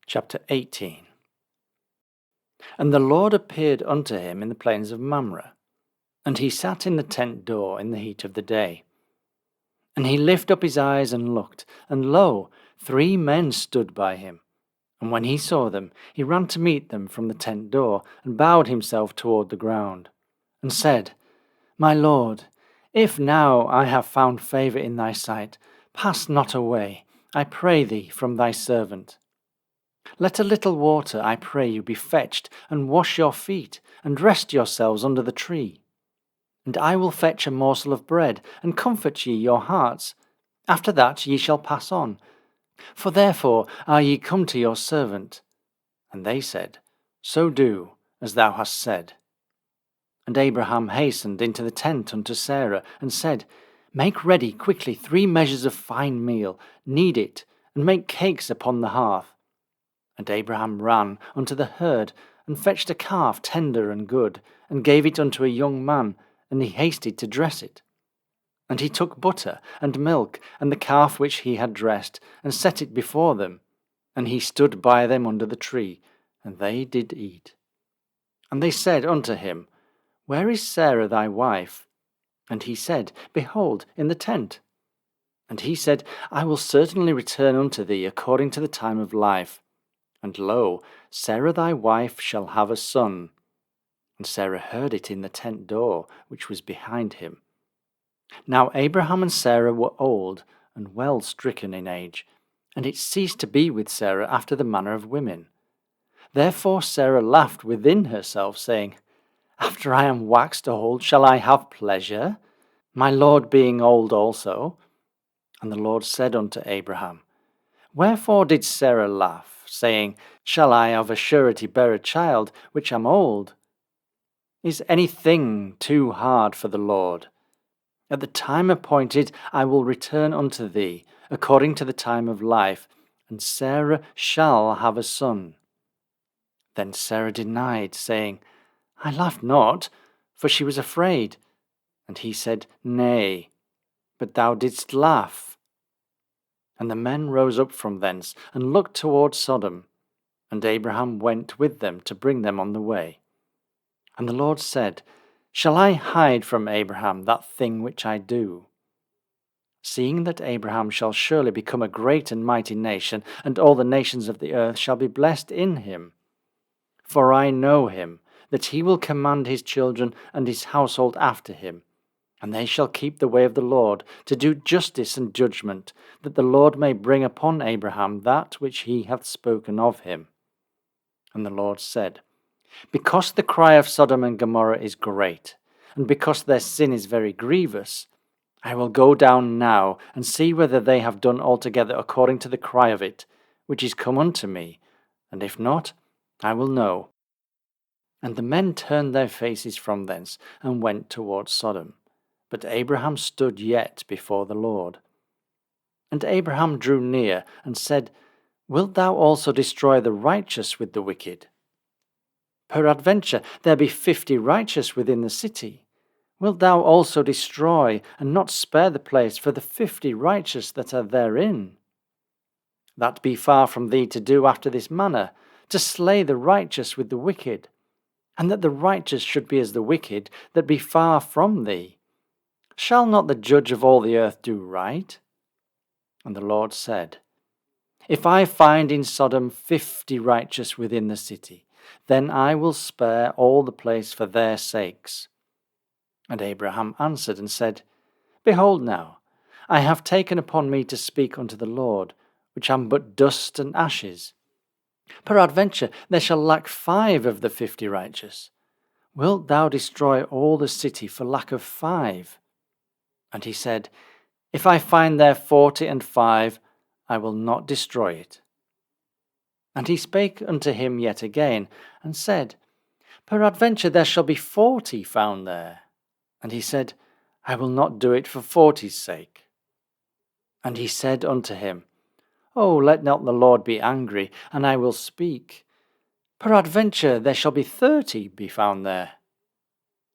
Chapter 18. And the Lord appeared unto him in the plains of Mamre, and he sat in the tent door in the heat of the day. And he lifted up his eyes and looked, and lo, 3 men stood by him. And when he saw them, he ran to meet them from the tent door, and bowed himself toward the ground, and said, My Lord, if now I have found favour in thy sight, pass not away, I pray thee, from thy servant. Let a little water, I pray you, be fetched, and wash your feet, and rest yourselves under the tree. And I will fetch a morsel of bread, and comfort ye your hearts. After that ye shall pass on. For therefore are ye come to your servant. And they said, So do, as thou hast said. And Abraham hastened into the tent unto Sarah, and said, Make ready quickly 3 measures of fine meal, knead it, and make cakes upon the hearth. And Abraham ran unto the herd, and fetched a calf tender and good, and gave it unto a young man, and he hasted to dress it. And he took butter and milk, and the calf which he had dressed, and set it before them. And he stood by them under the tree, and they did eat. And they said unto him, Where is Sarah thy wife? And he said, Behold, in the tent. And he said, I will certainly return unto thee according to the time of life. And lo, Sarah thy wife shall have a son. And Sarah heard it in the tent door, which was behind him. Now Abraham and Sarah were old, and well stricken in age, and it ceased to be with Sarah after the manner of women. Therefore Sarah laughed within herself, saying, After I am waxed old, shall I have pleasure, my Lord being old also? And the Lord said unto Abraham, Wherefore did Sarah laugh, saying, Shall I of a surety bear a child, which am old? Is anything too hard for the Lord? At the time appointed I will return unto thee, according to the time of life, and Sarah shall have a son. Then Sarah denied, saying, I laughed not, for she was afraid. And he said, Nay, but thou didst laugh. And the men rose up from thence, and looked toward Sodom. And Abraham went with them to bring them on the way. And the Lord said, Shall I hide from Abraham that thing which I do? Seeing that Abraham shall surely become a great and mighty nation, and all the nations of the earth shall be blessed in him. For I know him, that he will command his children and his household after him, and they shall keep the way of the Lord, to do justice and judgment, that the Lord may bring upon Abraham that which he hath spoken of him. And the Lord said, Because the cry of Sodom and Gomorrah is great, and because their sin is very grievous, I will go down now, and see whether they have done altogether according to the cry of it, which is come unto me, and if not, I will know. And the men turned their faces from thence, and went toward Sodom. But Abraham stood yet before the Lord. And Abraham drew near, and said, Wilt thou also destroy the righteous with the wicked? Peradventure there be 50 righteous within the city. Wilt thou also destroy, and not spare the place for the 50 righteous that are therein? That be far from thee to do after this manner, to slay the righteous with the wicked, and that the righteous should be as the wicked that be far from thee. Shall not the judge of all the earth do right? And the Lord said, If I find in Sodom 50 righteous within the city, then I will spare all the place for their sakes. And Abraham answered and said, Behold now, I have taken upon me to speak unto the Lord, which am but dust and ashes. Peradventure there shall lack 5 of the 50 righteous. Wilt thou destroy all the city for lack of 5? And he said, If I find there 45, I will not destroy it. And he spake unto him yet again, and said, Peradventure there shall be 40 found there. And he said, I will not do it for 40's sake. And he said unto him, Oh, let not the Lord be angry, and I will speak. Peradventure there shall be 30 be found there.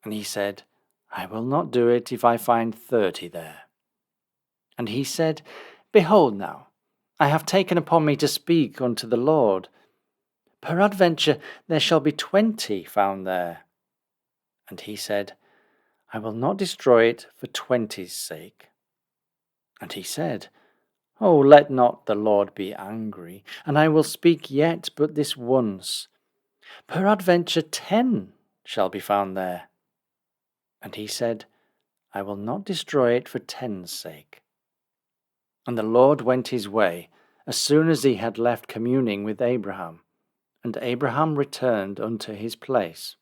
And he said, I will not do it if I find 30 there. And he said, Behold now, I have taken upon me to speak unto the Lord, Peradventure there shall be 20 found there. And he said, I will not destroy it for 20's sake. And he said, Oh, let not the Lord be angry, and I will speak yet but this once. Peradventure 10 shall be found there. And he said, I will not destroy it for 10's sake. And the Lord went his way as soon as he had left communing with Abraham, and Abraham returned unto his place.